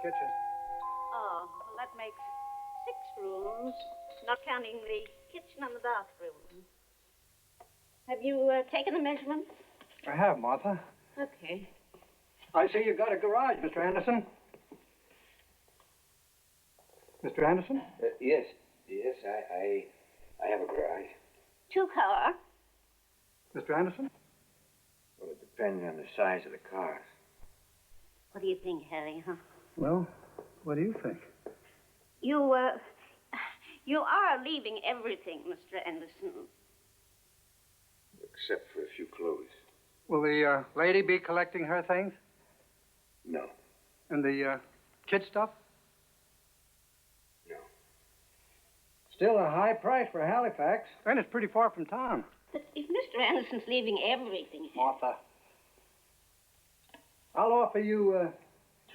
kitchen. Oh, well, that makes 6 rooms, not counting the kitchen and the bathroom. Have you taken the measurements? I have, Martha. Okay. I see you got a garage, Mr. Anderson. Mr. Anderson? Yes, I have a garage. 2-car. Mr. Anderson? Well, it depends on the size of the cars. What do you think, Harry, huh? Well, what do you think? You are leaving everything, Mr. Anderson. Except for a few clothes. Will the lady be collecting her things? No. And the kid stuff? No. Still a high price for Halifax. And it's pretty far from town. But if Mr. Anderson's leaving everything... Martha, I'll offer you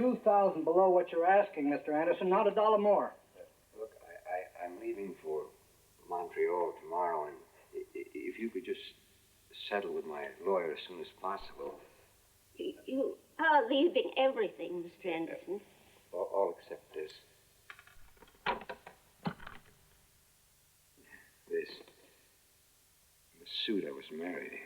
$2,000 below what you're asking, Mr. Anderson, not $1 more. Look, I'm leaving for Montreal tomorrow, and if you could just settle with my lawyer as soon as possible. You are leaving everything, Mr. Anderson. All except this. This. The suit I was married in.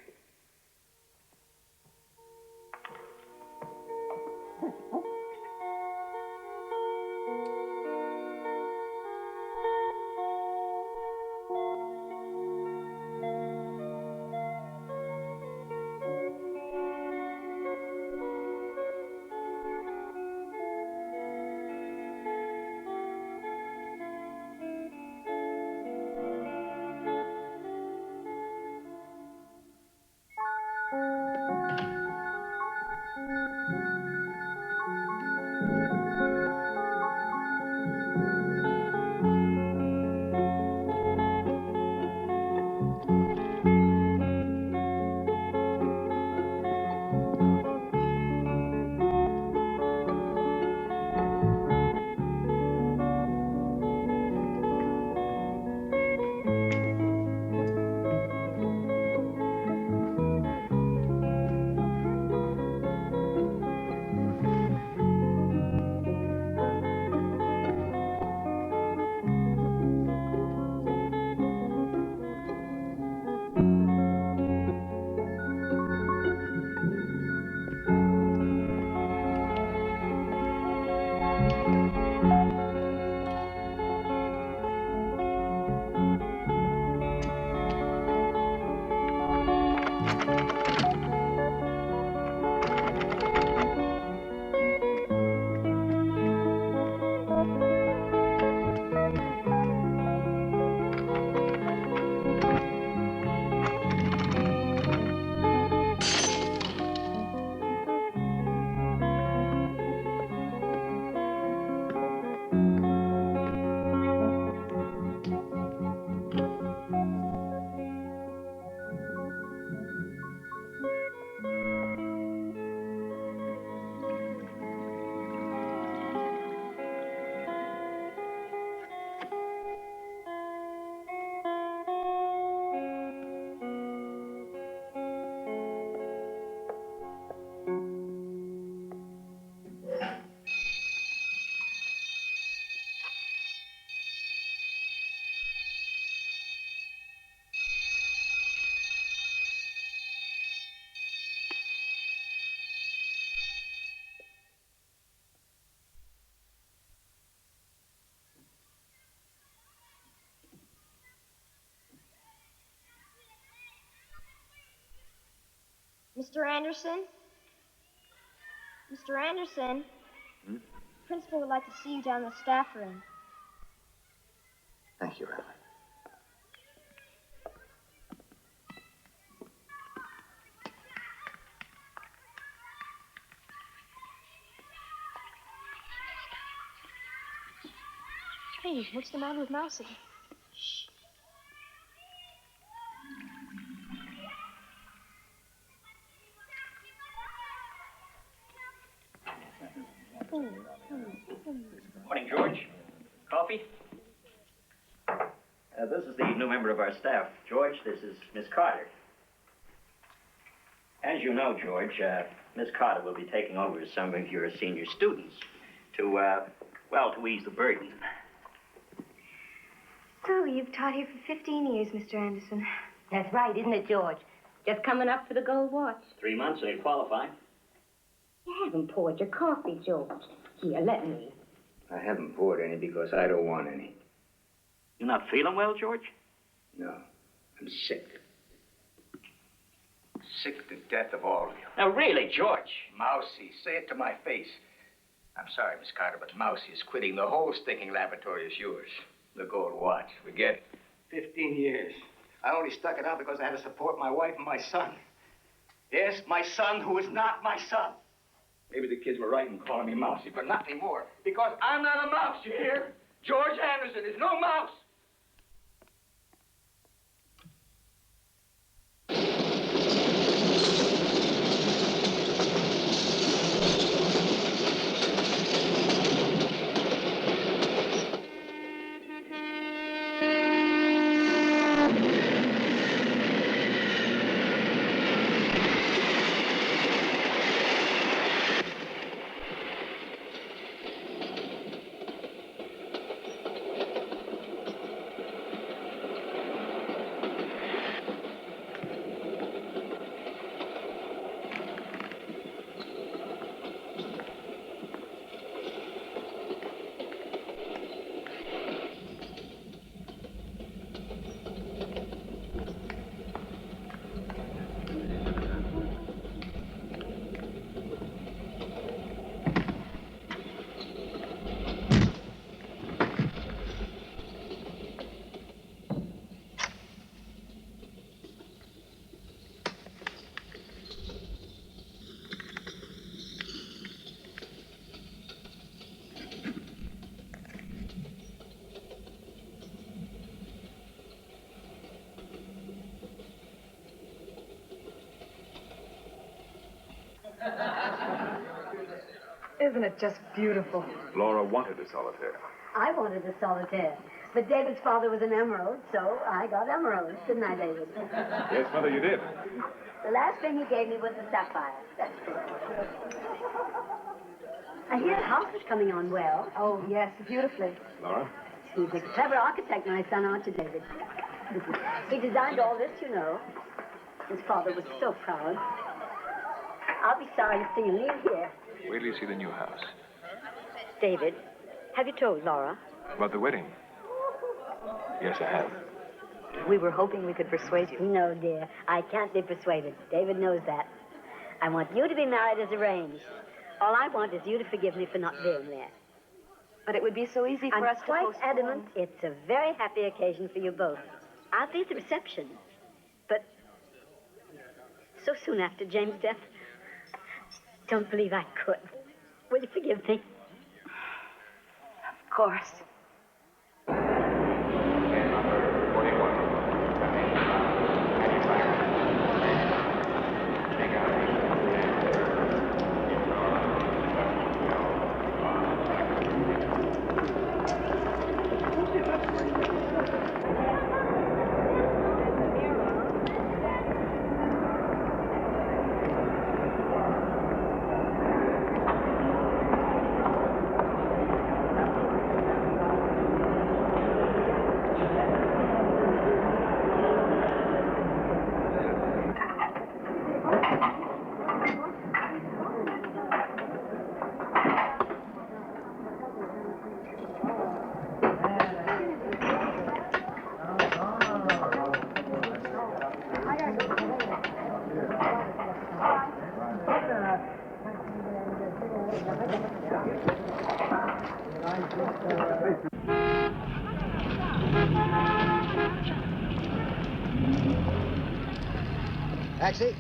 Mr. Anderson? Mr. Anderson? Hmm? Principal would like to see you down in the staff room. Thank you, Ellen. Hey, what's the matter with Mousey? Shh. Morning, George. Coffee? This is the new member of our staff. George, this is Miss Carter. As you know, George, Miss Carter will be taking over some of your senior students. To ease the burden. So, you've taught here for 15 years, Mr. Anderson. That's right, isn't it, George? Just coming up for the gold watch. 3 months, they'd qualify. You haven't poured your coffee, George. Here, let me. I haven't poured any because I don't want any. You're not feeling well, George? No, I'm sick. Sick to death of all of you. Now, really, George. Mousey, say it to my face. I'm sorry, Miss Carter, but Mousey is quitting. The whole stinking laboratory is yours. The gold watch, forget it. 15 years. I only stuck it out because I had to support my wife and my son. Yes, my son who is not my son. Maybe the kids were right in calling me Mousey, but not anymore. Because I'm not a mouse, you hear? George Anderson is no mouse. Isn't it just beautiful? Laura wanted a solitaire. I wanted a solitaire. But David's father was an emerald, so I got emeralds, didn't I, David? Yes, Mother, you did. The last thing he gave me was a sapphire. That's true. I hear the house is coming on well. Oh, yes, beautifully. Laura? He's a clever architect, my son, aren't you, David? He designed all this, you know. His father was so proud. I'll be sorry to see you leave here. Wait till you see the new house. David, have you told Laura? About the wedding? Yes, I have. We were hoping we could persuade you. No, dear. I can't be persuaded. David knows that. I want you to be married as arranged. All I want is you to forgive me for not being there. But it would be so easy for us I'm to quite postpone. adamant it's a very happy occasion for you both. I'll be at the reception. But so soon after James' death, don't believe I could. Will you forgive me? Of course. Number 41. Taxi.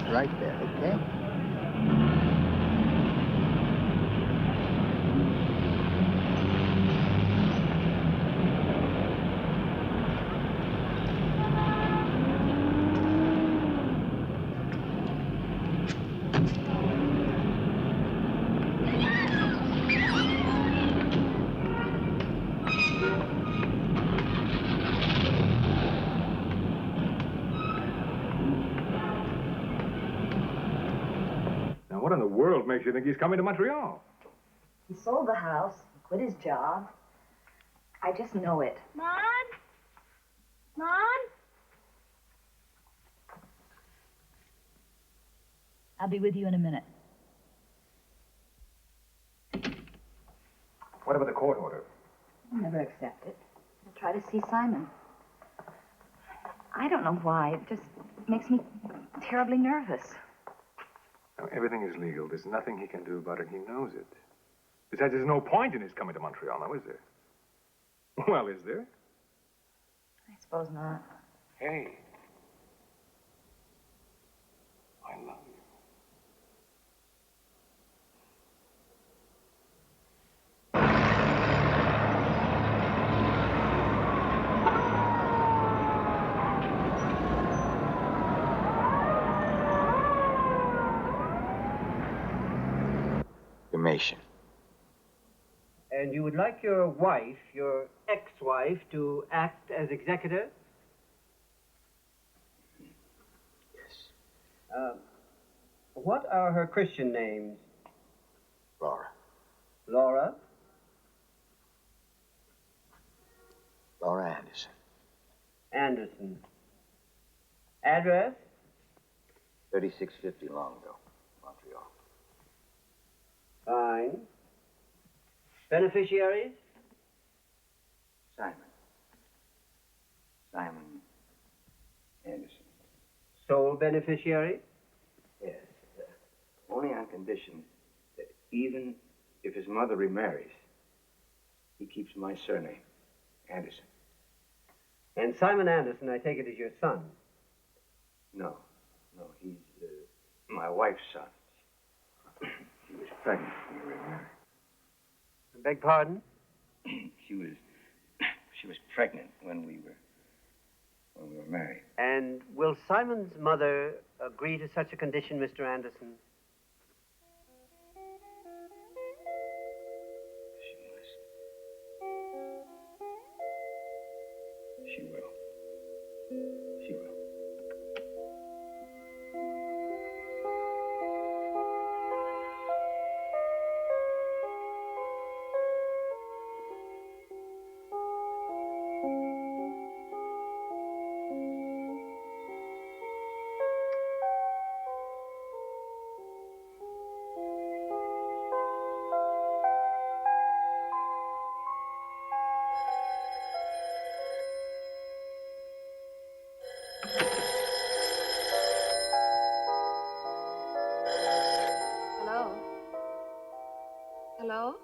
Right there, okay? What in the world makes you think he's coming to Montreal? He sold the house, quit his job. I just know it. Mom? Mom? I'll be with you in a minute. What about the court order? I'll never accept it. I'll try to see Simon. I don't know why. It just makes me terribly nervous. Now, everything is legal. There's nothing he can do about it. He knows it. Besides, there's no point in his coming to Montreal now, is there? Well, is there? I suppose not. Hey. I love you. Cremation. And you would like your wife, your ex-wife, to act as executor? Yes. What are her Christian names? Laura. Laura? Laura Anderson. Anderson. Address? 3650 Longville, Montreal. Fine. Beneficiaries? Simon. Simon Anderson. Sole beneficiary? Yes. Only on condition that even if his mother remarries, he keeps my surname, Anderson. And Simon Anderson, I take it, is your son? No. No, he's my wife's son. She was pregnant when we were married. Beg pardon? She was pregnant when we were married. And will Simon's mother agree to such a condition, Mr. Anderson? She will. She will. Hello? Hello?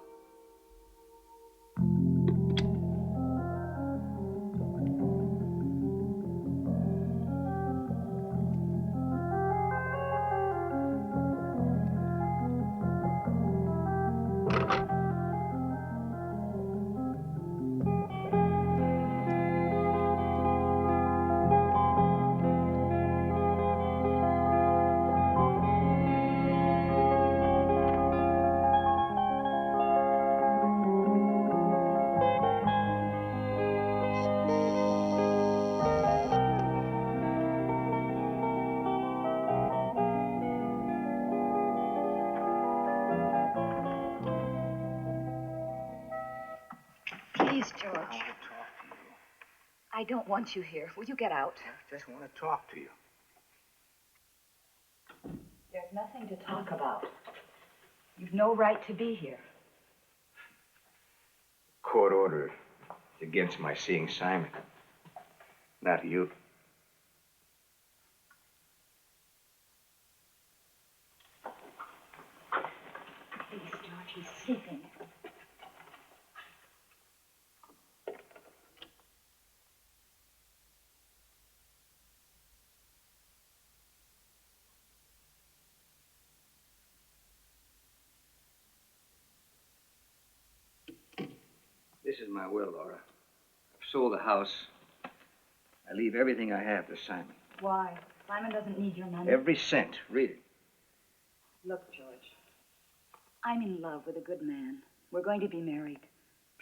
Please, George. I want to talk to you. I don't want you here. Will you get out? I just want to talk to you. There's nothing to talk about. You've no right to be here. Court order is against my seeing Simon. Not you. Please, George, he's sleeping. This is my will, Laura. I've sold the house. I leave everything I have to Simon. Why? Simon doesn't need your money. Every cent. Read it. Look, George. I'm in love with a good man. We're going to be married.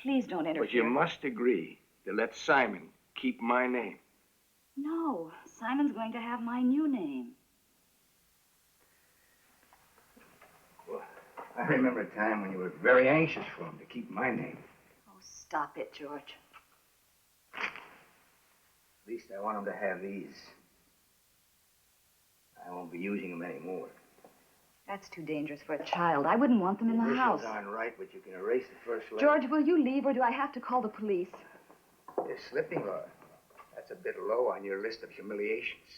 Please don't interfere. But you must agree to let Simon keep my name. No, Simon's going to have my new name. I remember a time when you were very anxious for him to keep my name. Oh, stop it, George. At least I want him to have these. I won't be using them anymore. That's too dangerous for a child. I wouldn't want them in the house. Initials aren't right, but you can erase the first letter. George, will you leave, or do I have to call the police? You're slipping, Laura. That's a bit low on your list of humiliations.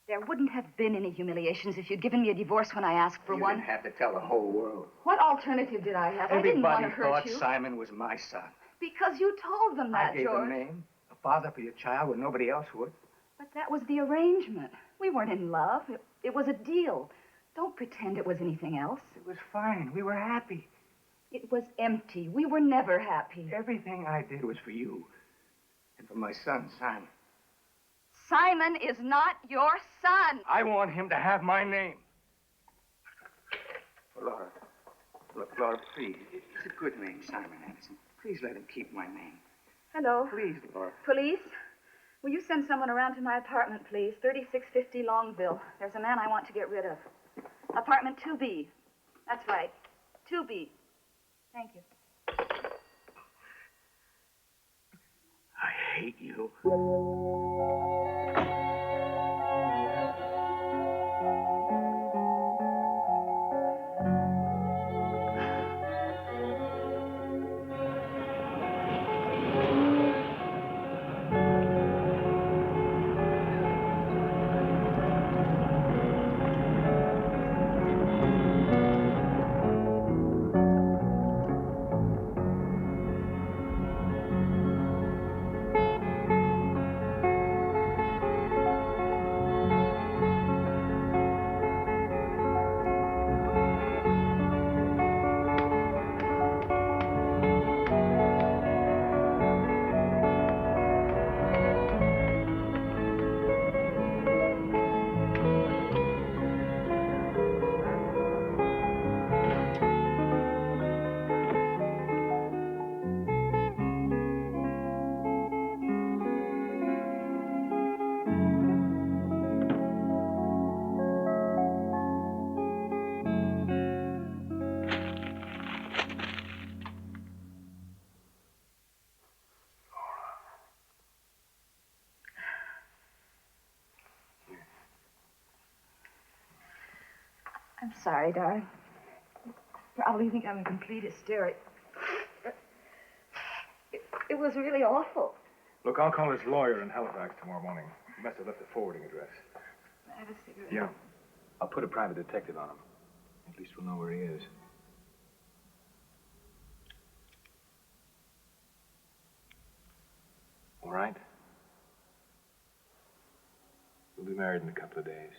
There wouldn't have been any humiliations if you'd given me a divorce when I asked for You one. didn't have to tell the whole world. What alternative did I have? I didn't want to hurt Everybody you. thought Simon was my son. Because you told them that, I gave George. a name, a father for your child when nobody else would. But that was the arrangement. We weren't in love. It was a deal. Don't pretend it was anything else. It was fine. We were happy. It was empty. We were never happy. Everything I did was for you. And for my son, Simon. Simon is not your son. I want him to have my name. Laura. Look, Laura, please. It's a good name, Simon Anderson. Please let him keep my name. Hello. Please, Laura. Police? Will you send someone around to my apartment, please? 3650 Longville. There's a man I want to get rid of. Apartment 2B. That's right. 2B. Thank you. I hate you. I'm sorry, darling. You probably think I'm a complete hysteric. It was really awful. Look, I'll call his lawyer in Halifax tomorrow morning. He must have left a forwarding address. I have a cigarette. Yeah. I'll put a private detective on him. At least we'll know where he is. All right? We'll be married in a couple of days,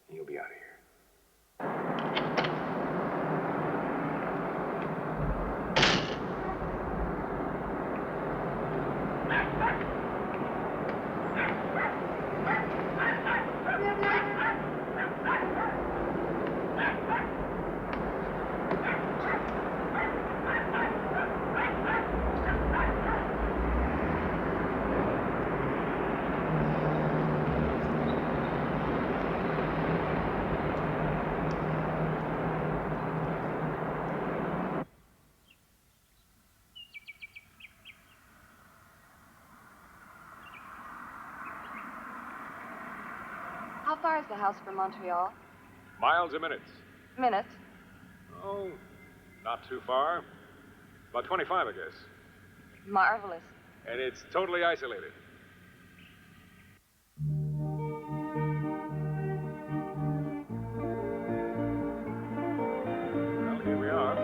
and you'll be out of here. How far is the house from Montreal? Miles or minutes? Minutes. Oh, not too far. About 25, I guess. Marvelous. And it's totally isolated. Well, here we are.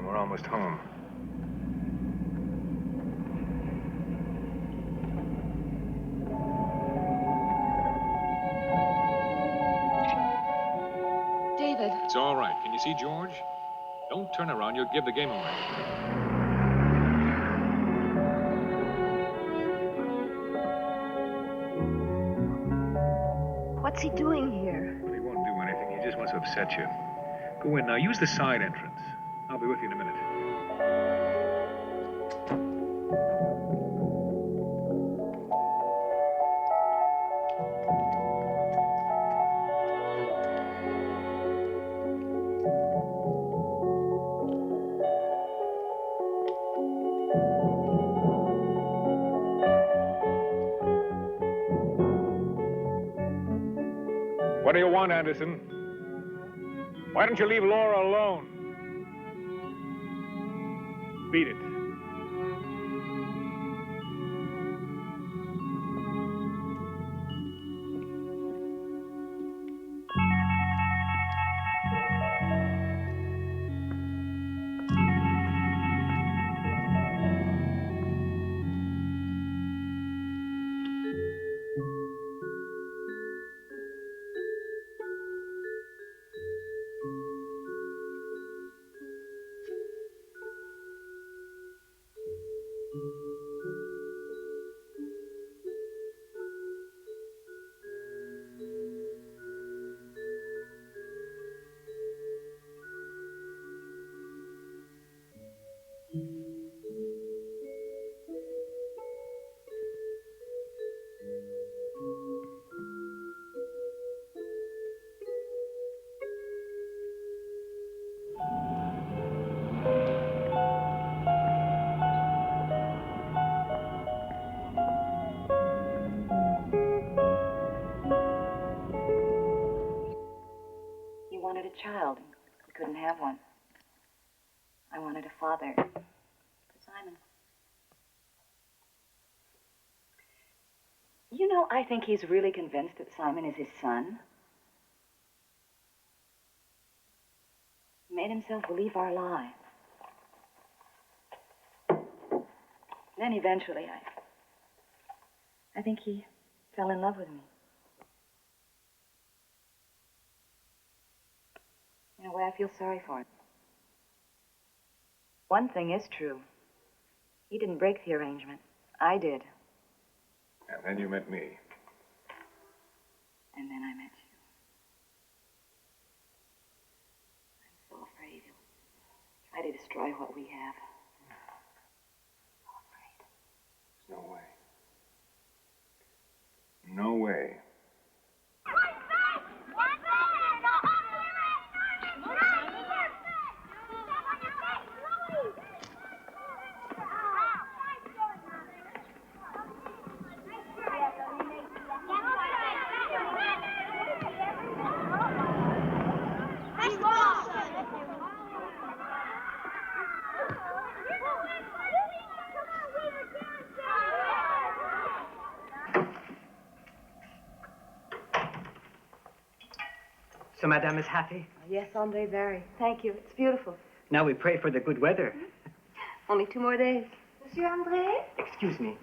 We're almost home. David. It's all right. Can you see George? Don't turn around. You'll give the game away. What's he doing here? Well, he won't do anything. He just wants to upset you. Go in now. Use the side entrance. I'll be with you in a minute. What do you want, Anderson? Why don't you leave Laura alone? Beat it. He wanted a child. We couldn't have one. I wanted a father for Simon. You know, I think he's really convinced that Simon is his son. He made himself believe our lie. Then eventually, I think he fell in love with me. In a way, I feel sorry for him. One thing is true. He didn't break the arrangement. I did. And then you met me. And then I met you. I'm so afraid he'll try to destroy what we have. So afraid. There's no way. No way. So Madame is happy? Yes, Andre, very. Thank you. It's beautiful. Now we pray for the good weather. Only 2 more days. Monsieur Andre? Excuse me.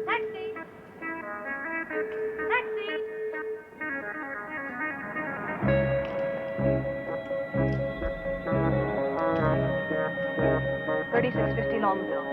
Taxi! Taxi! 3650 Longville.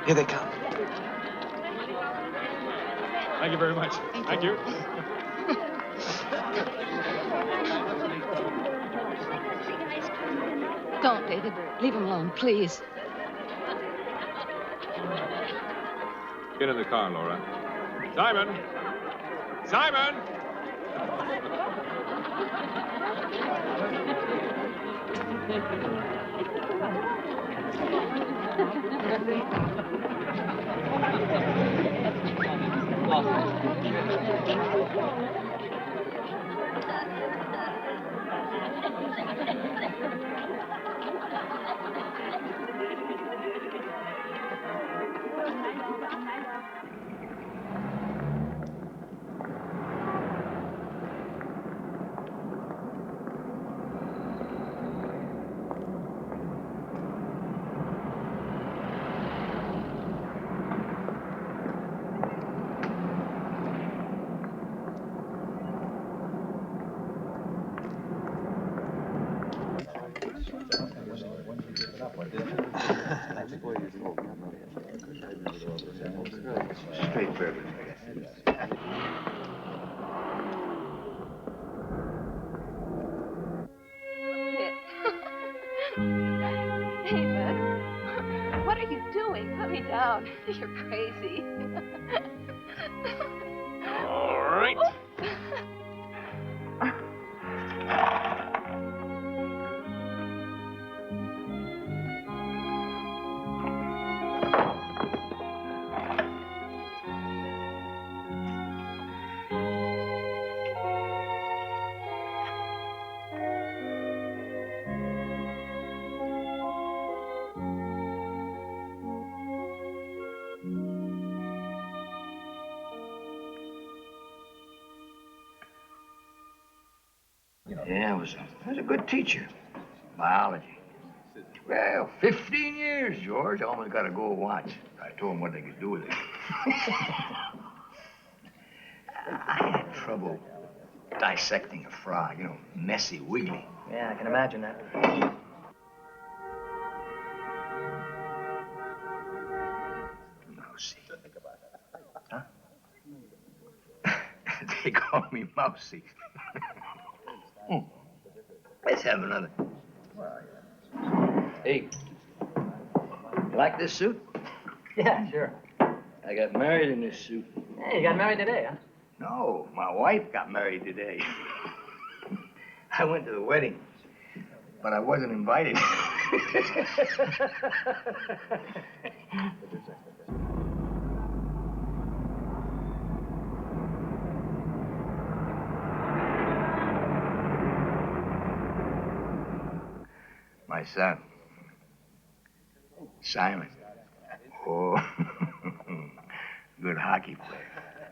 Here they come. Thank you very much. Thank you. Don't, David. Leave him alone, please. Get in the car, Laura. Simon! Simon! Straight bourbon. David, what are you doing? Put me down. You're crazy. All right. Yeah, I was a good teacher. Biology. Well, 15 years, George. I almost got a gold watch. I told them what they could do with it. I had trouble dissecting a frog, you know, messy, wiggly. Yeah, I can imagine that. Mousey. Huh? They call me Mousey. Let's have another. Hey, you like this suit? Yeah, sure. I got married in this suit. Hey, you got married today, huh? No, my wife got married today. I went to the wedding, but I wasn't invited. My son, Simon. Oh, good hockey player.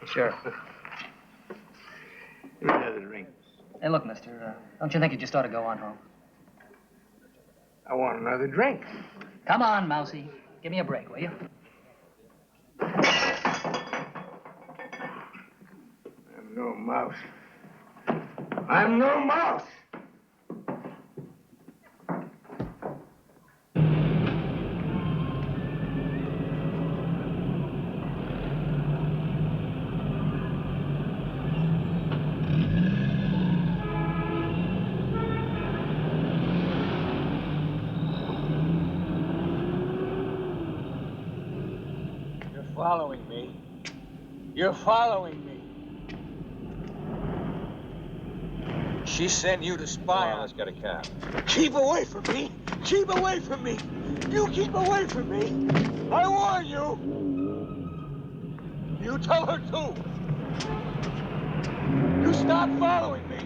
Sure. Give me another drink. Hey, look, mister, don't you think you just ought to go on home? I want another drink. Come on, Mousey. Give me a break, will you? I'm no mouse. I'm no mouse. Following me. You're following me. She sent you to spy on. Let's get a cab. Keep away from me. Keep away from me. You keep away from me. I warn you. too. You tell her too. You stop following me.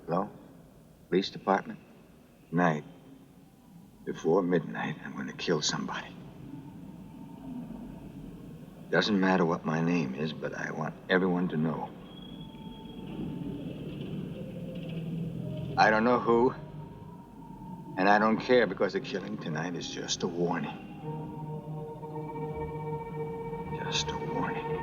Hello? Police department? Night. Before midnight, I'm going to kill somebody. Doesn't matter what my name is, but I want everyone to know. I don't know who, and I don't care because the killing tonight is just a warning. Just a warning.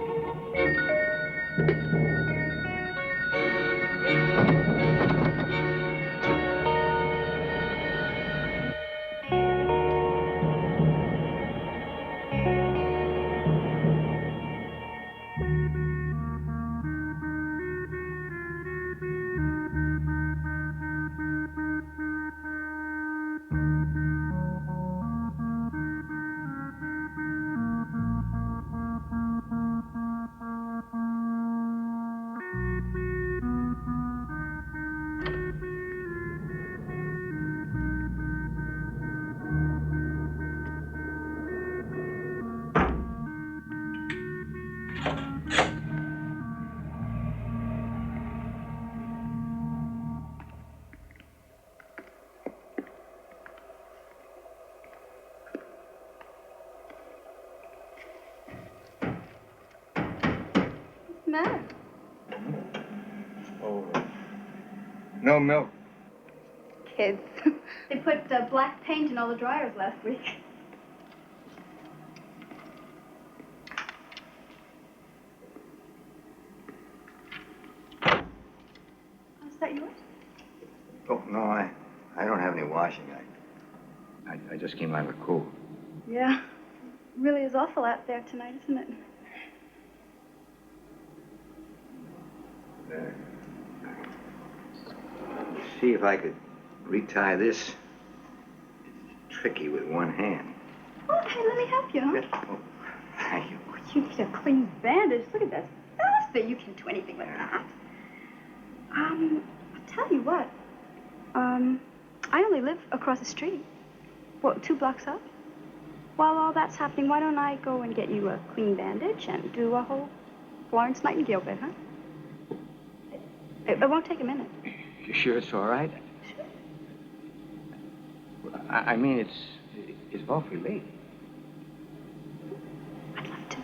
matter? Oh, no milk. Kids. They put black paint in all the dryers last week. Is that yours? Oh, no, I don't have any washing. I just came out of the cool. Yeah. It really is awful out there tonight, isn't it? See if I could retie this. It's tricky with one hand. Oh, hey, let me help you, huh? Oh, thank you. You need a clean bandage. Look at that. Stuff. You can't do anything like that. I'll tell you what. I only live across the street. Well, 2 blocks up. While all that's happening, why don't I go and get you a clean bandage and do a whole Florence Nightingale bit, huh? It won't take a minute. You sure it's all right? I mean, it's awfully late. I'd love to.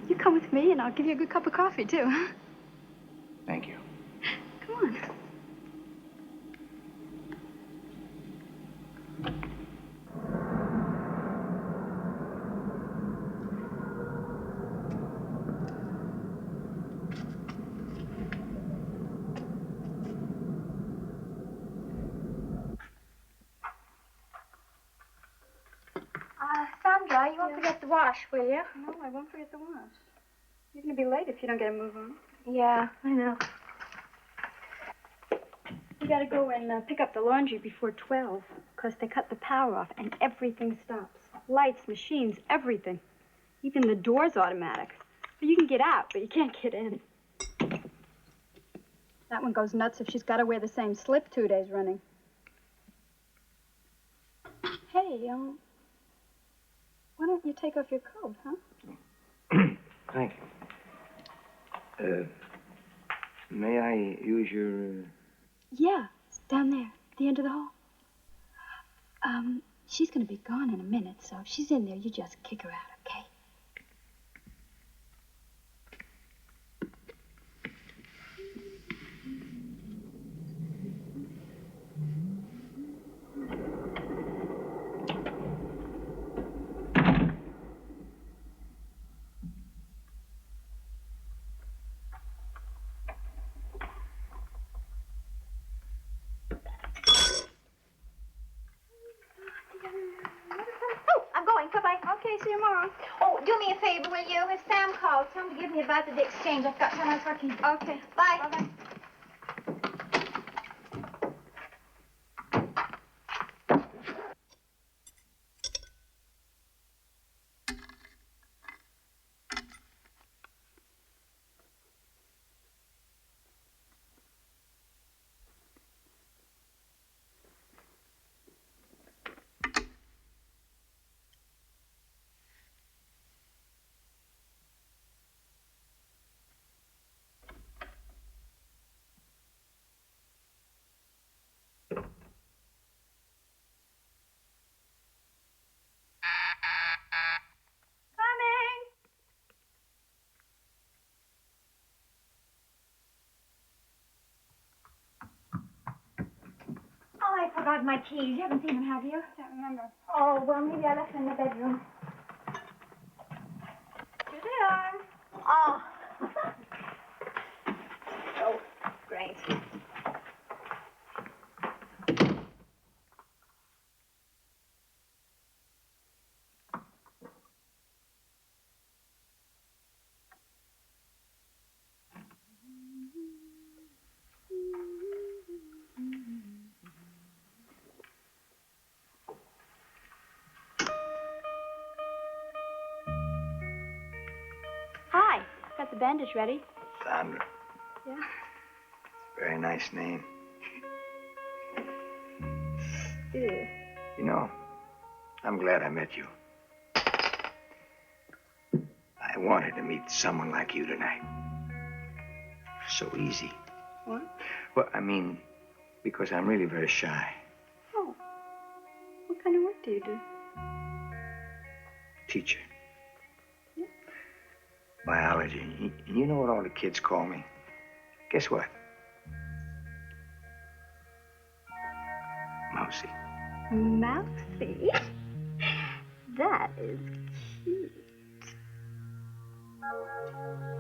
You come with me and I'll give you a good cup of coffee, too, huh? Thank you. Come on. Sandra, you won't forget the wash, will you? No, I won't forget the wash. You're going to be late if you don't get a move on. Yeah, I know. We got to go and pick up the laundry before 12, because they cut the power off and everything stops. Lights, machines, everything. Even the door's automatic. You can get out, but you can't get in. That one goes nuts if she's got to wear the same slip 2 days running. Hey, why don't you take off your coat, huh? Thank you. May I use your... Yeah, it's down there, at the end of the hall. She's gonna be gone in a minute, so if she's in there, you just kick her out, okay? Oh, I'm going. Bye-bye. Okay, see you tomorrow. Oh, do me a favor, will you? If Sam calls, tell him to give me about the exchange. I've got someone working. Okay. Bye. Bye-bye. Oh, I forgot my keys. You haven't seen them, have you? Can't remember. Oh, well, maybe I left them in the bedroom. Here they are. Oh. Oh, great. Hi. Got the bandage ready. Sandra. Yeah. Very nice name. Ew. You know, I'm glad I met you. I wanted to meet someone like you tonight. So easy. What? Well, I mean, because I'm really very shy. Oh. What kind of work do you do? Teacher. Yeah. biology. And you know what all the kids call me? Guess what? Mousey. Mousey? That is cute.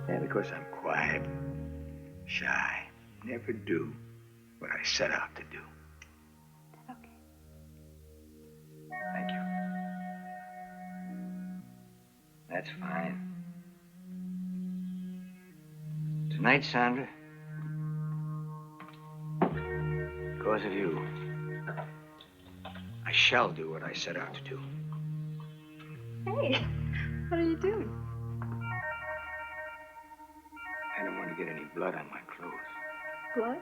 Yeah, because I'm quiet, shy, never do what I set out to do. Okay. Thank you. That's fine. Tonight, Sandra, because of you, I shall do what I set out to do. Hey, what are you doing? I don't want to get any blood on my clothes. Blood?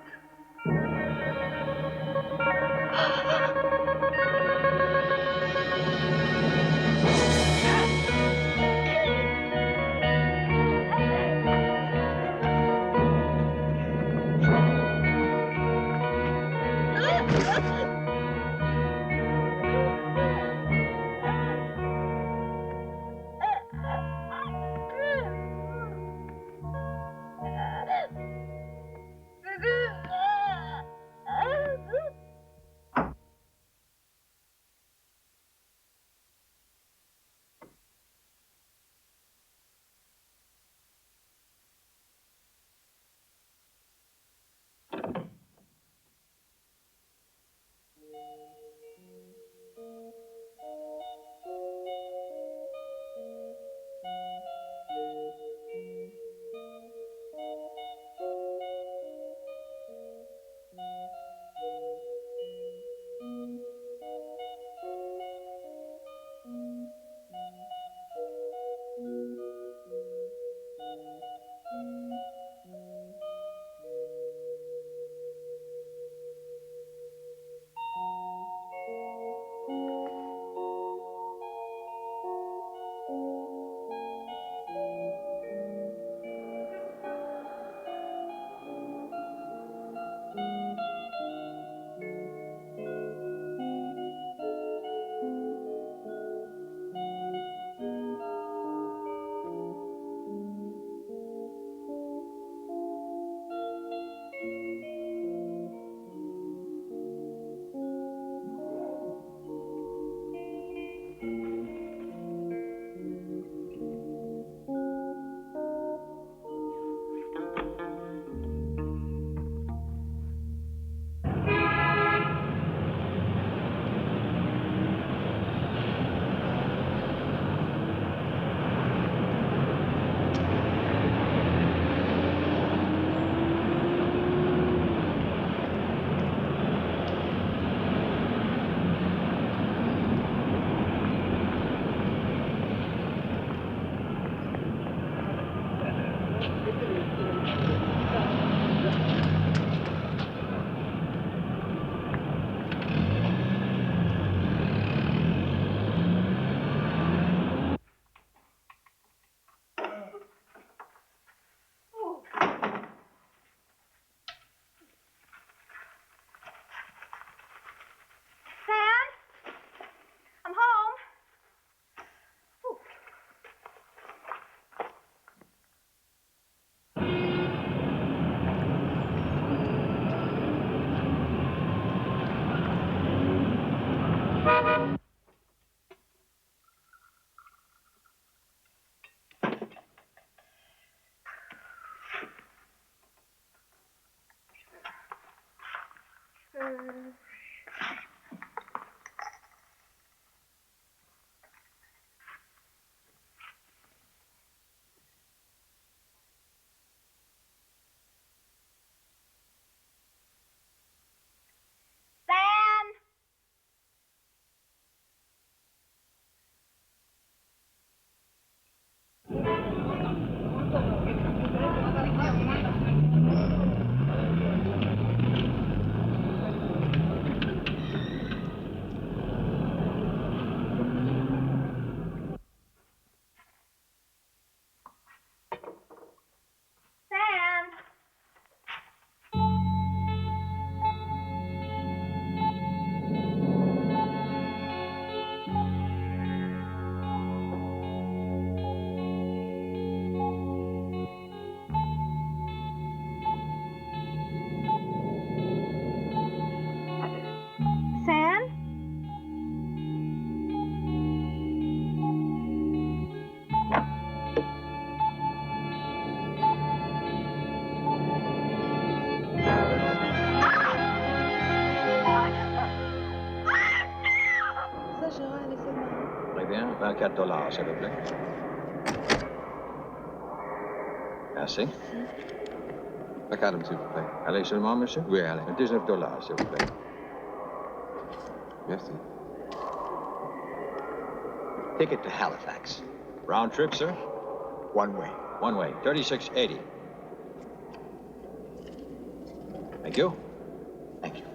$19, s'il vous plaît. Merci. La carte, s'il vous plaît. Allez seulement, monsieur? Oui, allez. $19, s'il vous plaît. Merci. Ticket to Halifax. Round trip, sir? One way. One way. 36.80. Thank you. Thank you.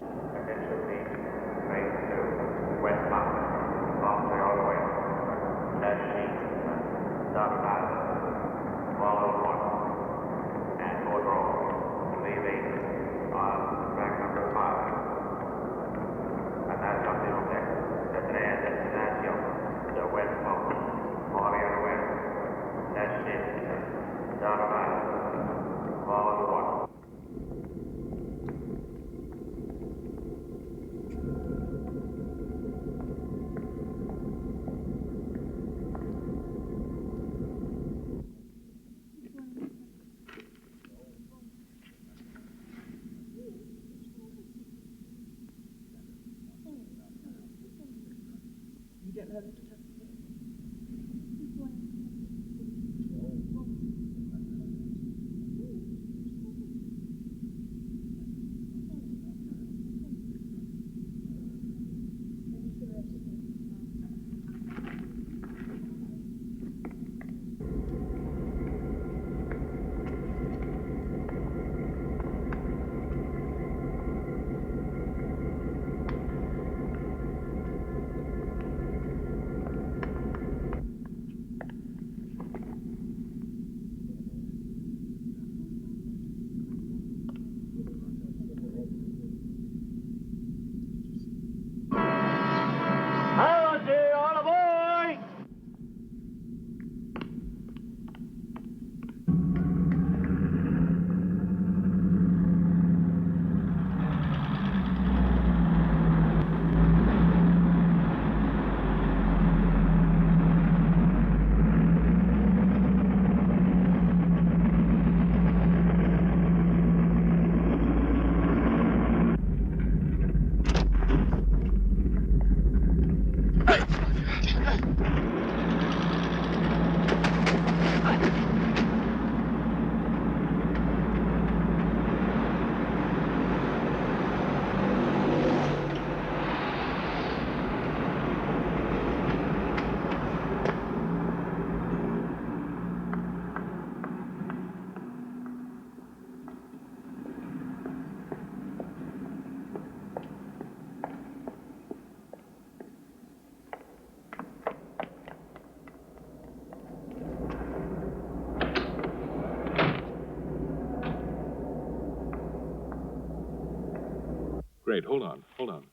Great, hold on.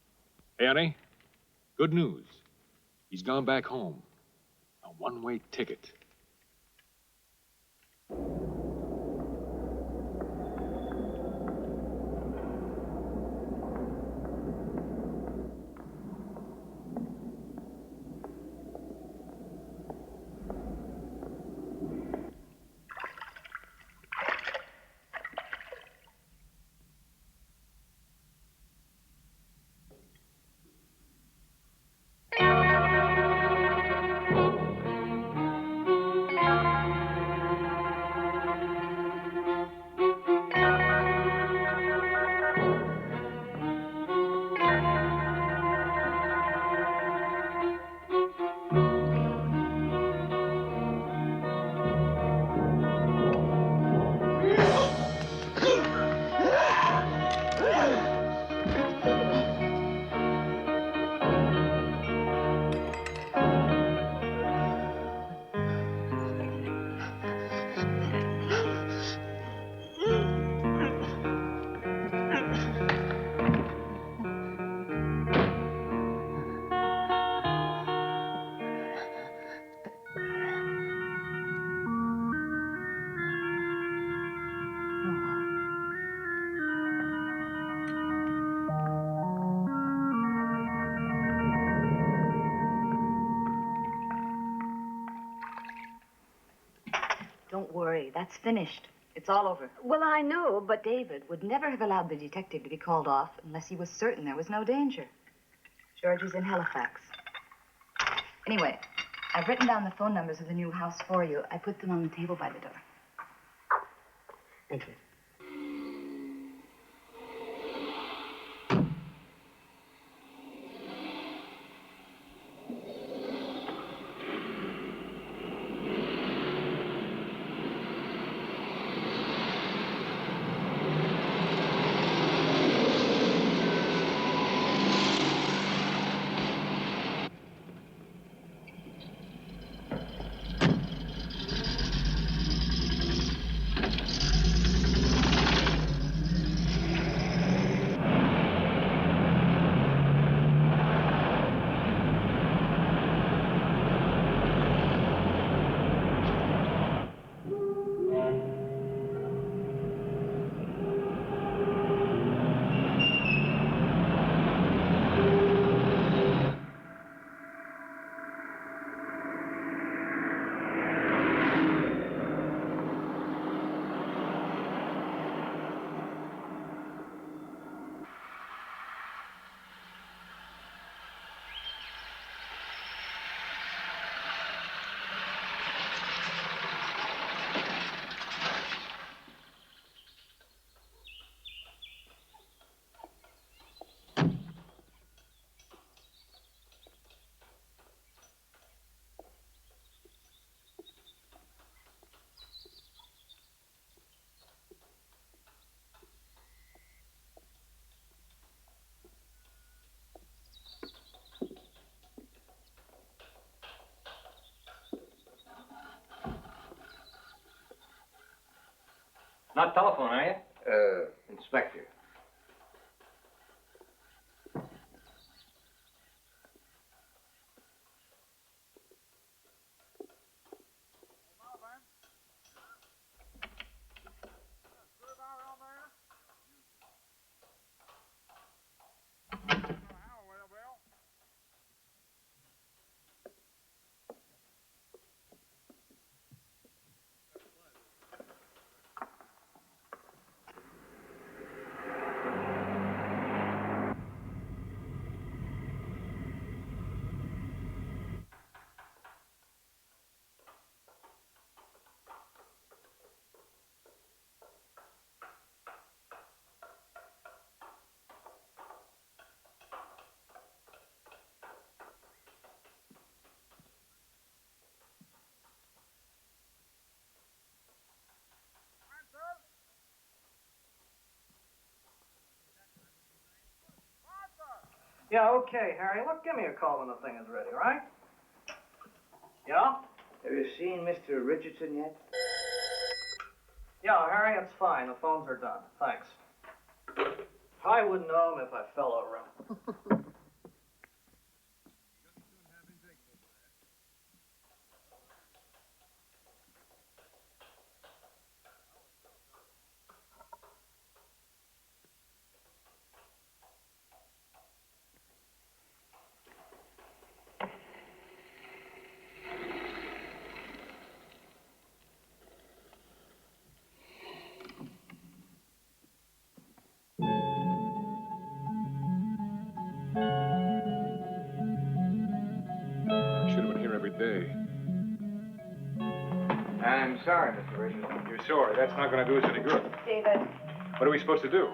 Hey, Annie, good news. He's gone back home. A one-way ticket. Don't worry, that's finished. It's all over. Well, I know, but David would never have allowed the detective to be called off unless he was certain there was no danger. George is in Halifax. Anyway, I've written down the phone numbers of the new house for you. I put them on the table by the door. Thank you. Not telephone, are you? Inspector. Yeah, okay, Harry. Look, give me a call when the thing is ready, all right? Yeah? Have you seen Mr. Richardson yet? Yeah, Harry, it's fine. The phones are done. Thanks. I wouldn't know him if I fell over him. I should have been here every day. I'm sorry, Mr. Richardson. You're sorry. That's not going to do us any good. David. What are we supposed to do?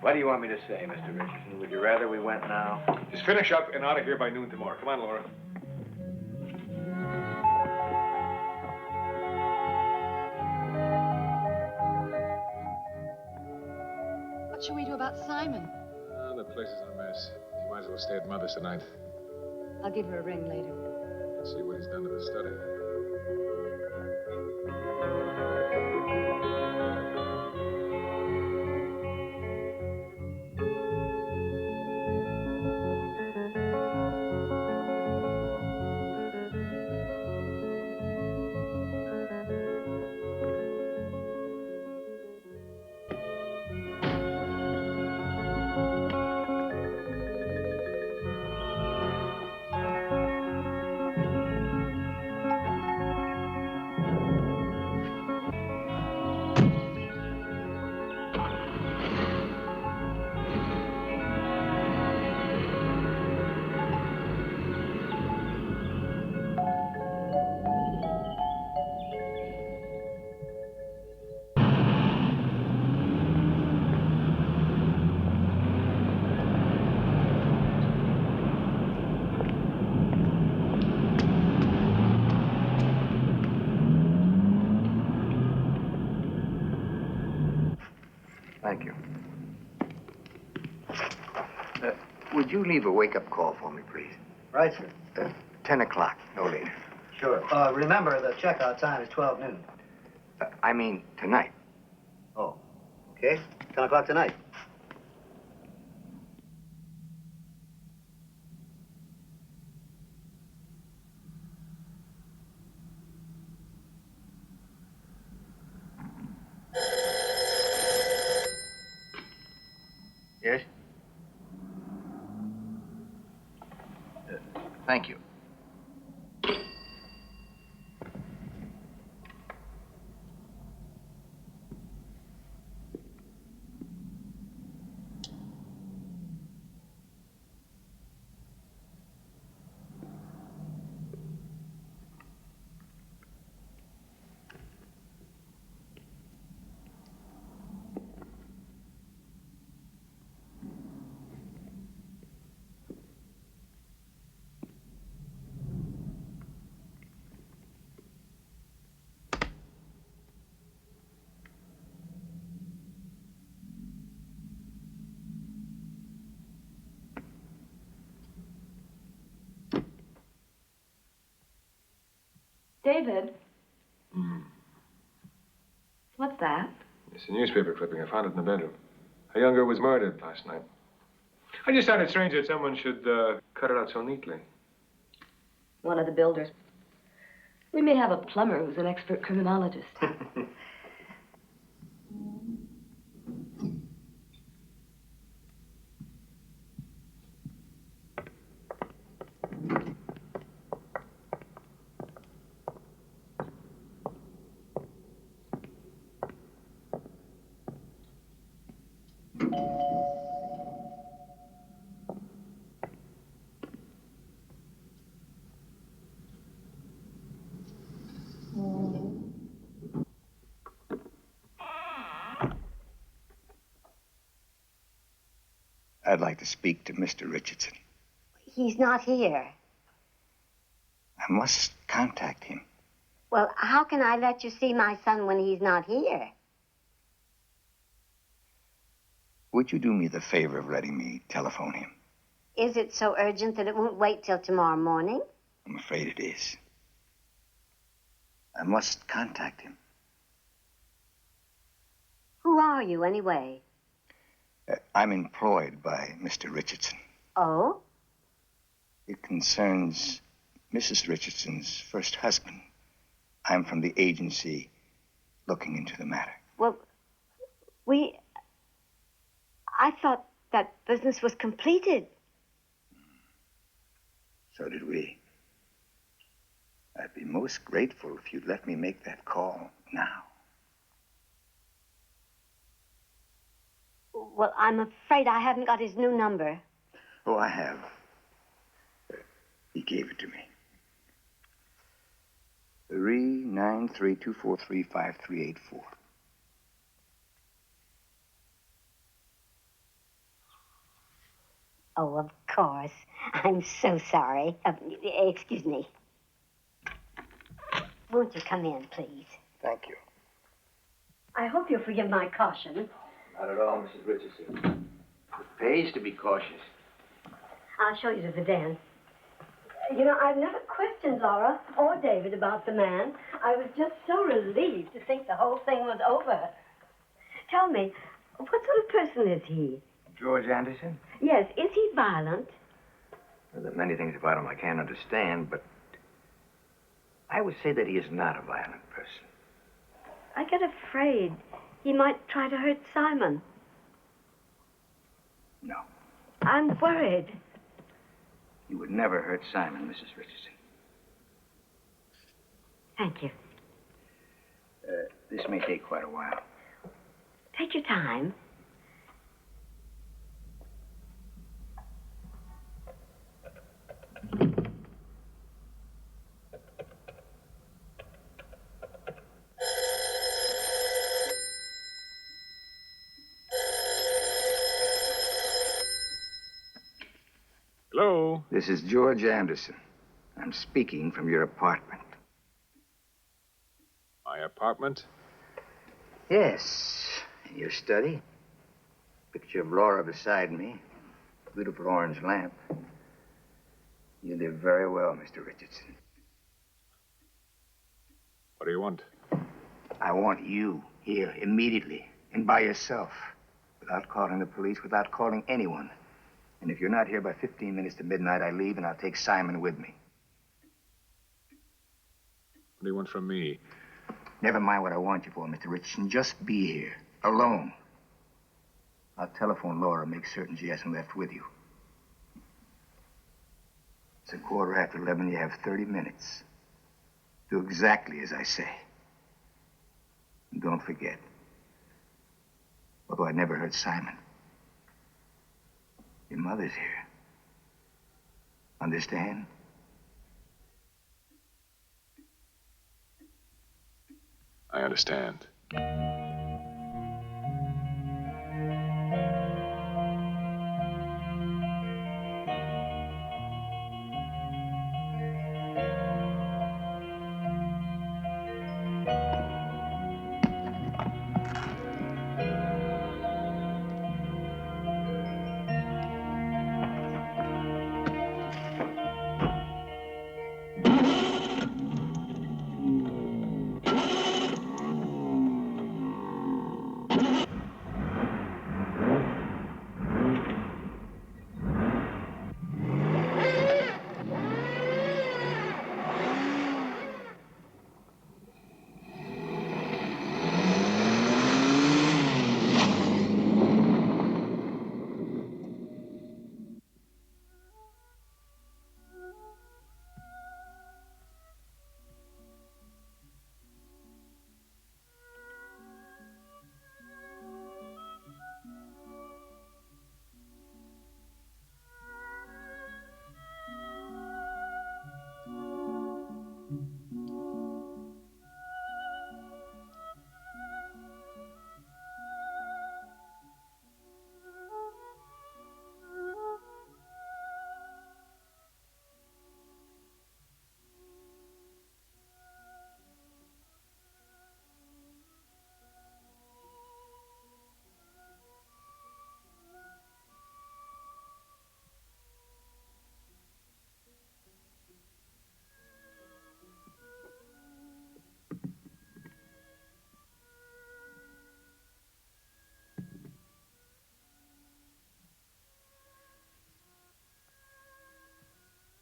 What do you want me to say, Mr. Richardson? Would you rather we went now? Just finish up and out of here by noon tomorrow. Come on, Laura. What should we do about Simon? The place is a mess. You might as well stay at Mother's tonight. I'll give her a ring later. See what he's done to the study. Thank you. Would you leave a wake-up call for me, please? Right, sir. 10 o'clock, no later. Sure. Remember, the checkout time is 12 noon. I mean, tonight. Oh, okay. 10 o'clock tonight. Yes? Thank you. David? What's that? It's a newspaper clipping. I found it in the bedroom. A young girl was murdered last night. I just thought it strange that someone should cut it out so neatly. One of the builders. We may have a plumber who's an expert criminologist. I'd like to speak to Mr. Richardson. He's not here. I must contact him. Well, how can I let you see my son when he's not here? Would you do me the favor of letting me telephone him? Is it so urgent that it won't wait till tomorrow morning? I'm afraid it is. I must contact him. Who are you, anyway? I'm employed by Mr. Richardson. Oh? It concerns Mrs. Richardson's first husband. I'm from the agency looking into the matter. Well, I thought that business was completed. So did we. I'd be most grateful if you'd let me make that call now. Well, I'm afraid I haven't got his new number. Oh, I have. He gave it to me. 393-243-5384. Oh, of course. I'm so sorry. Excuse me. Won't you come in, please? Thank you. I hope you'll forgive my caution. Not at all, Mrs. Richardson. It pays to be cautious. I'll show you to the den. You know, I've never questioned Laura or David about the man. I was just so relieved to think the whole thing was over. Tell me, what sort of person is he? George Anderson? Yes, is he violent? Well, there are many things about him I can't understand, but I would say that he is not a violent person. I get afraid he might try to hurt Simon. No. I'm worried. He would never hurt Simon, Mrs. Richardson. Thank you. This may take quite a while. Take your time. Hello? This is George Anderson. I'm speaking from your apartment. My apartment? Yes. In your study? Picture of Laura beside me. Beautiful orange lamp. You did very well, Mr. Richardson. What do you want? I want you here immediately and by yourself. Without calling the police, without calling anyone. And if you're not here by 15 minutes to midnight, I leave and I'll take Simon with me. What do you want from me? Never mind what I want you for, Mr. Richardson. Just be here, alone. I'll telephone Laura, make certain she hasn't left with you. It's 11:15. You have 30 minutes. Do exactly as I say. And don't forget, although I never heard Simon, your mother's here. Understand? I understand.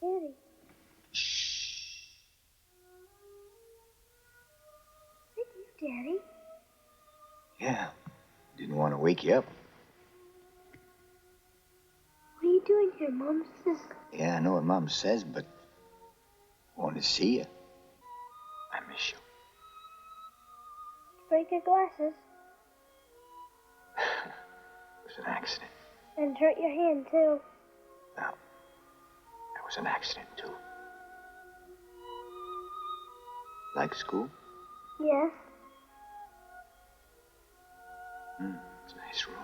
Daddy. Is it you, Daddy? Yeah. Didn't want to wake you up. What are you doing here? Mom says. Yeah, I know what Mom says, but I want to see you. I miss you. Break your glasses It was an accident. and hurt your hand, too. No. That was an accident, too. Like school? Yes. It's a nice room.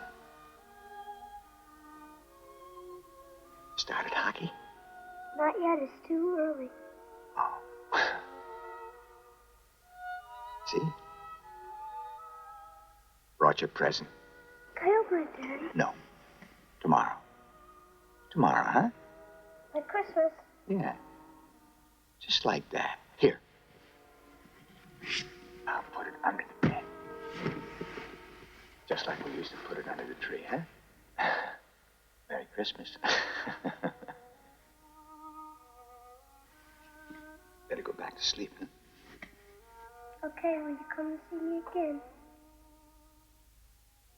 Started hockey? Not yet. It's too early. See? Brought your present. Can I open it, Daddy? No. Tomorrow. Tomorrow, huh? Like Christmas. Yeah. Just like that. Here. I'll put it under the bed. Just like we used to put it under the tree, huh? Merry Christmas. Better go back to sleep, huh? Okay, will you come and see me again?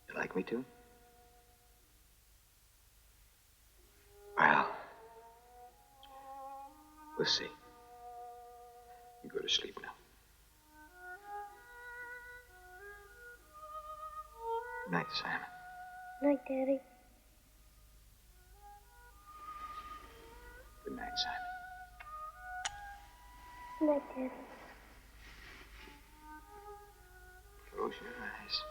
You like me to? Well, we'll see. You go to sleep now. Good night, Simon. Night, Daddy. Good night, Simon. Night, Daddy. Close your eyes.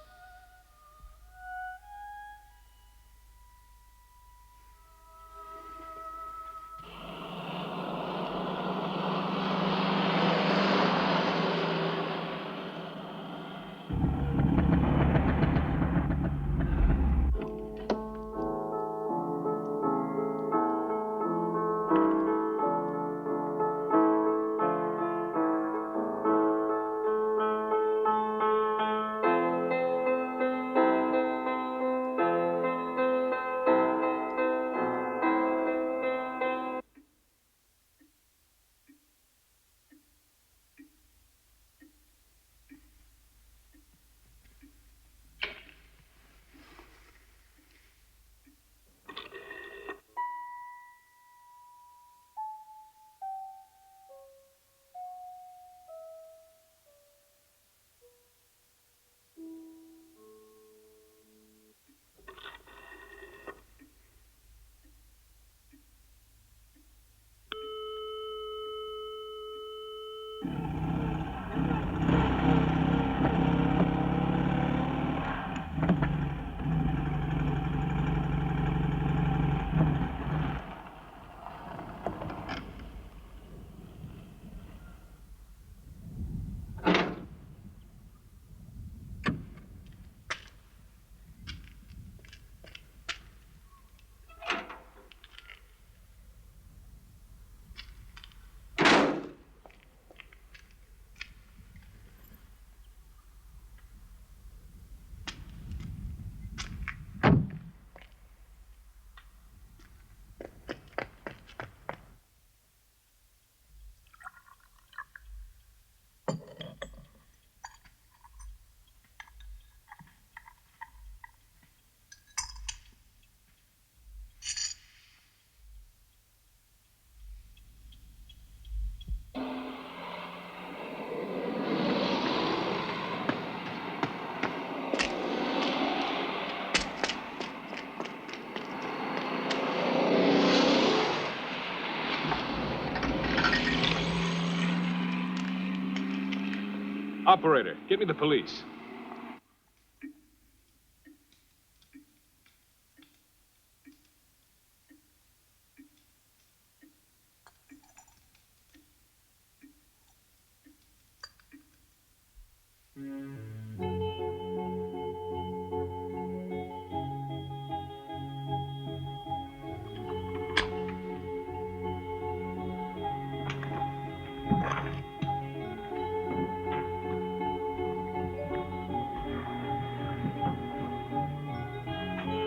Operator, get me the police.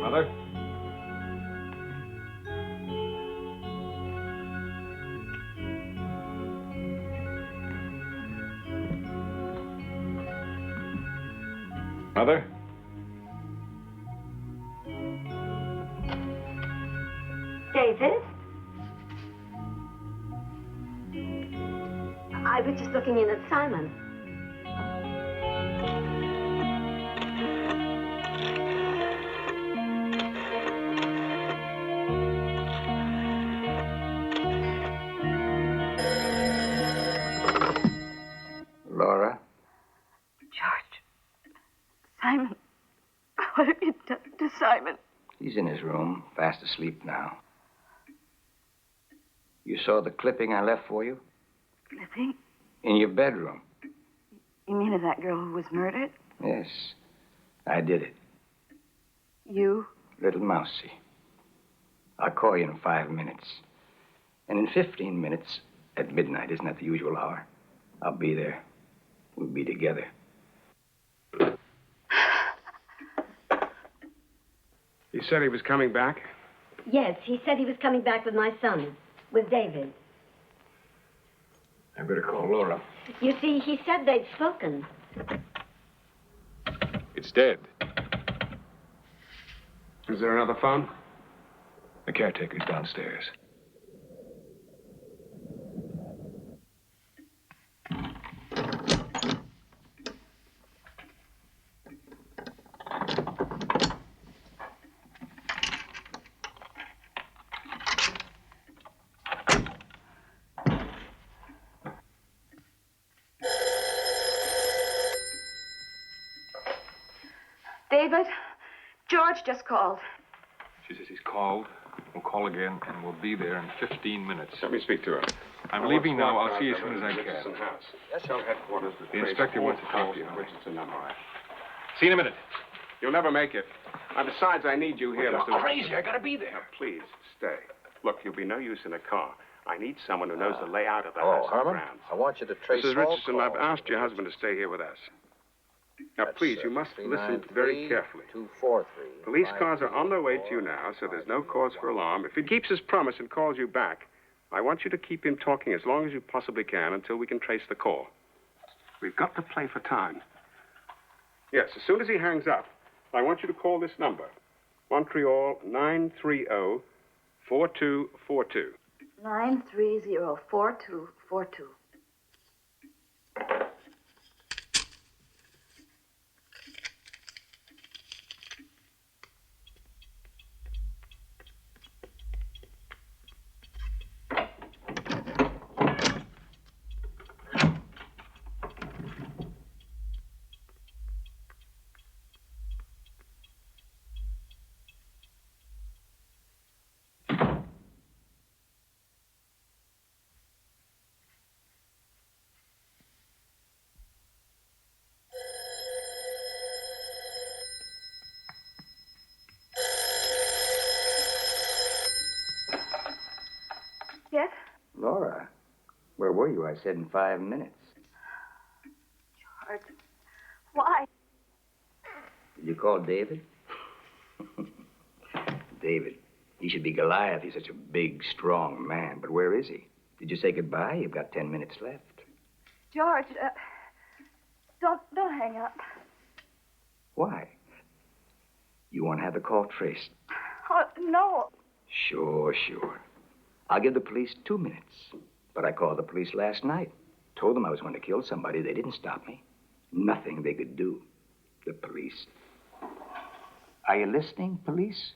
Mother? Mother? David? I was just looking in at Simon. Laura? George. Simon. What have you done to Simon? He's in his room, fast asleep now. You saw the clipping I left for you? Clipping? In your bedroom. You mean of that girl who was murdered? Yes, I did it. You? Little Mousey. I'll call you in 5 minutes. And in 15 minutes, at midnight, isn't that the usual hour? I'll be there. We'll be together. He said he was coming back? Yes, he said he was coming back with my son, with David. I better call Laura. You see, he said they'd spoken. It's dead. Is there another phone? The caretaker's downstairs. David, George just called. She says he's called. We'll call again, and we'll be there in 15 minutes. Let me speak to her. I'm leaving now. I'll see you as soon as I can. Yes, tell headquarters The inspector wants to talk to you. Richardson number. See you in a minute. You'll never make it. And besides, I need you here, You're Mr. crazy. I gotta be there. Now, please, stay. Look, you'll be no use in a car. I need someone who knows the layout of the Hello, house and Herman. grounds. I want you to trace Mrs. all Richardson, I've calls. asked your husband to stay here with us. Now, That's, please, you must listen very carefully. 243. Police cars are on their way to you now, so there's no cause for alarm. If he keeps his promise and calls you back, I want you to keep him talking as long as you possibly can until we can trace the call. We've got to play for time. Yes, as soon as he hangs up, I want you to call this number. Montreal 930-4242. 930-4242. Yes? Laura, where were you? I said in 5 minutes. George, why? Did you call David? David. He should be Goliath. He's such a big, strong man. But where is he? Did you say goodbye? You've got 10 minutes left. George, don't hang up. Why? You want to have the call traced? Oh, no. Sure. I'll give the police 2 minutes. But I called the police last night. Told them I was going to kill somebody. They didn't stop me. Nothing they could do. The police. Are you listening, police?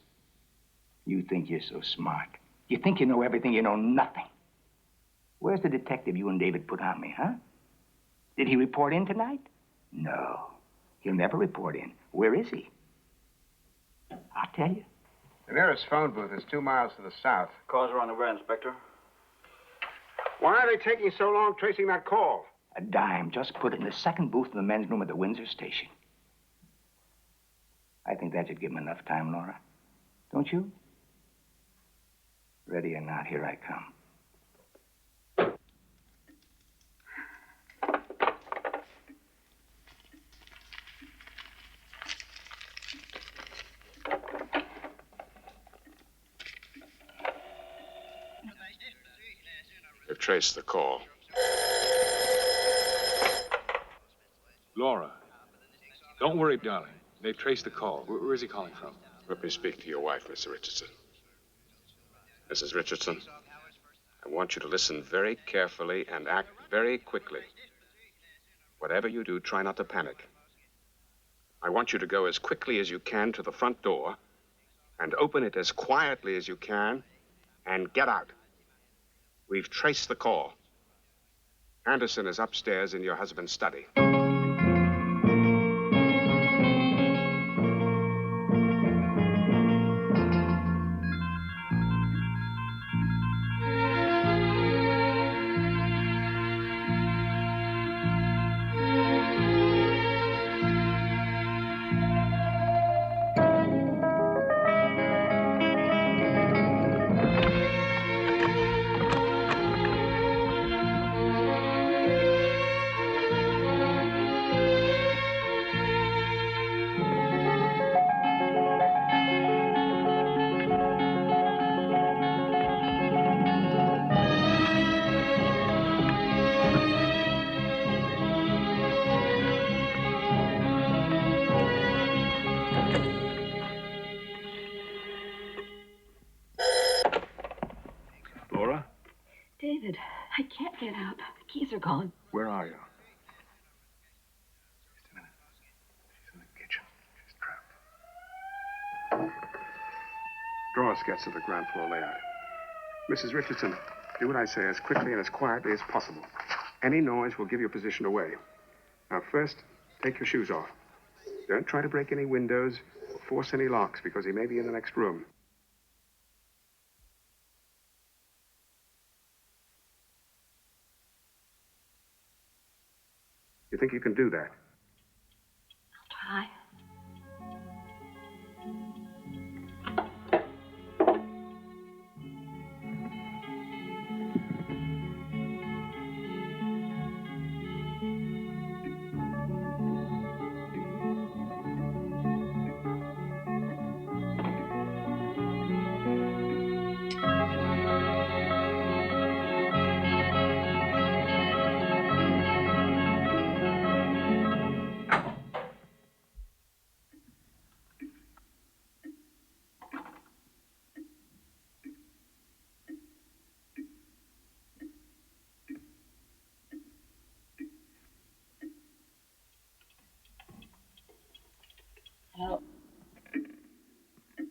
You think you're so smart. You think you know everything. You know nothing. Where's the detective you and David put on me, huh? Did he report in tonight? No. He'll never report in. Where is he? I'll tell you. The nearest phone booth is 2 miles to the south. Calls are unaware, Inspector. Why are they taking so long tracing that call? A dime. Just put it in the second booth in the men's room at the Windsor station. I think that should give him enough time, Laura. Don't you? Ready or not, here I come. They've traced the call. Laura, don't worry, darling. They've traced the call. Where is he calling from? Let me speak to your wife, Mr. Richardson. Mrs. Richardson, I want you to listen very carefully and act very quickly. Whatever you do, try not to panic. I want you to go as quickly as you can to the front door and open it as quietly as you can and get out. We've traced the call. Anderson is upstairs in your husband's study. Laura? David, I can't get out. The keys are gone. Where are you? Drawers gets to the ground floor layout. Mrs. Richardson, do what I say as quickly and as quietly as possible. Any noise will give your position away. Now, first, take your shoes off. Don't try to break any windows or force any locks, because he may be in the next room. You think you can do that? Try. Hello. The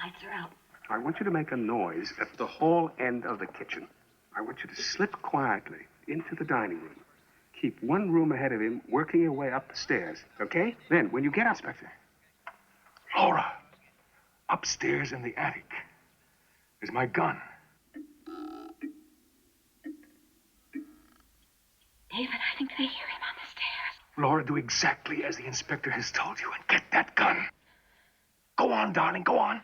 lights are out. I want you to make a noise at the hall end of the kitchen. I want you to slip quietly into the dining room. Keep one room ahead of him, working your way up the stairs, okay? Then, when you get up, Inspector. Laura, upstairs in the attic is my gun. David, I think they hear him on the stairs. Laura, do exactly as the inspector has told you and get that gun. Go on, darling, go on.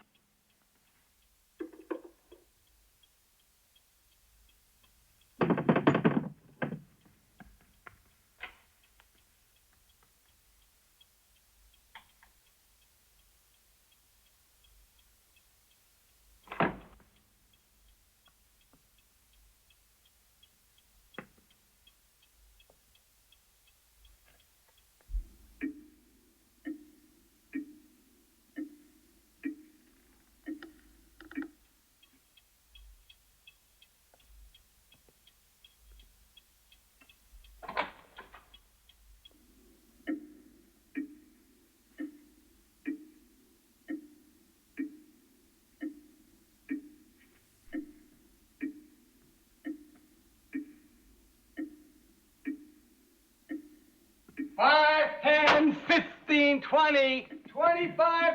1920, 25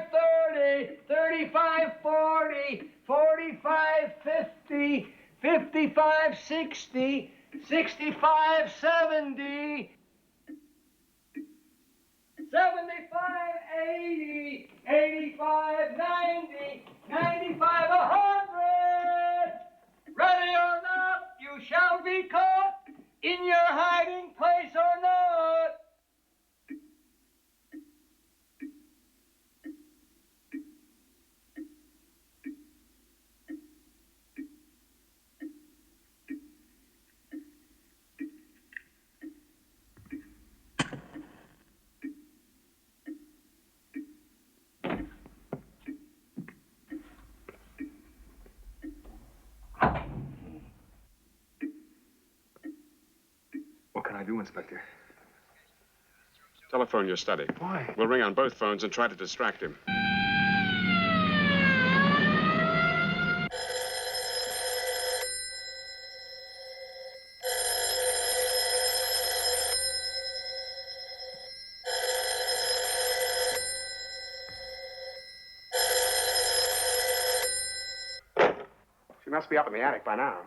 30, 35 40, 45 50, 55 60, 65 70, 75 80, 85 90, 95 100. Ready or not, you shall be caught in your hiding place or not. What can I do, Inspector? Telephone your study. Why? We'll ring on both phones and try to distract him. She must be up in the attic by now.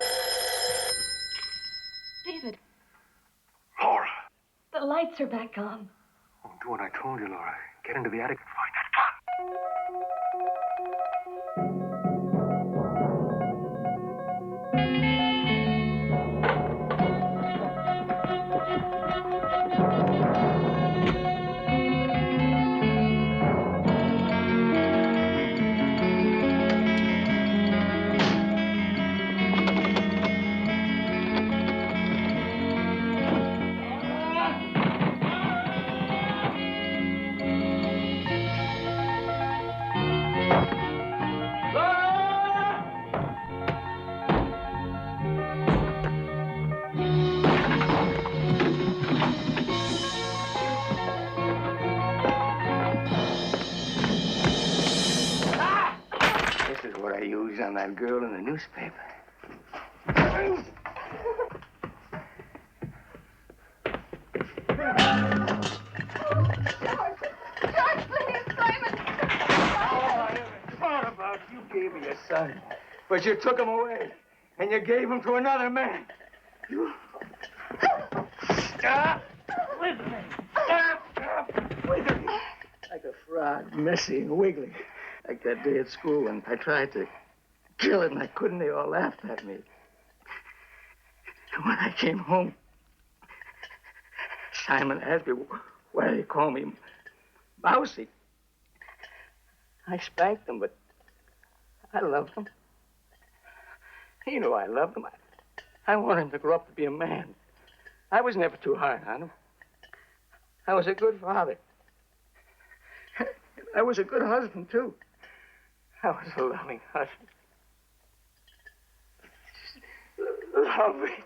David, Laura! the lights are back on. Oh, do what I told you, Laura. Get into the attic and find that gun. This is what I used on that girl in the newspaper. George, please, Simon. All I ever thought about, you gave me a son, but you took him away, and you gave him to another man. You... Stop with me. Stop with me. Like a frog, messy and wiggly. Like that day at school when I tried to kill it and I couldn't. They all laughed at me. And when I came home, Simon asked me why they call me Mousey. I spanked him, but I loved him. He knew I loved him. I wanted him to grow up to be a man. I was never too hard on him. I was a good father. I was a good husband, too. I was a loving husband. Loving.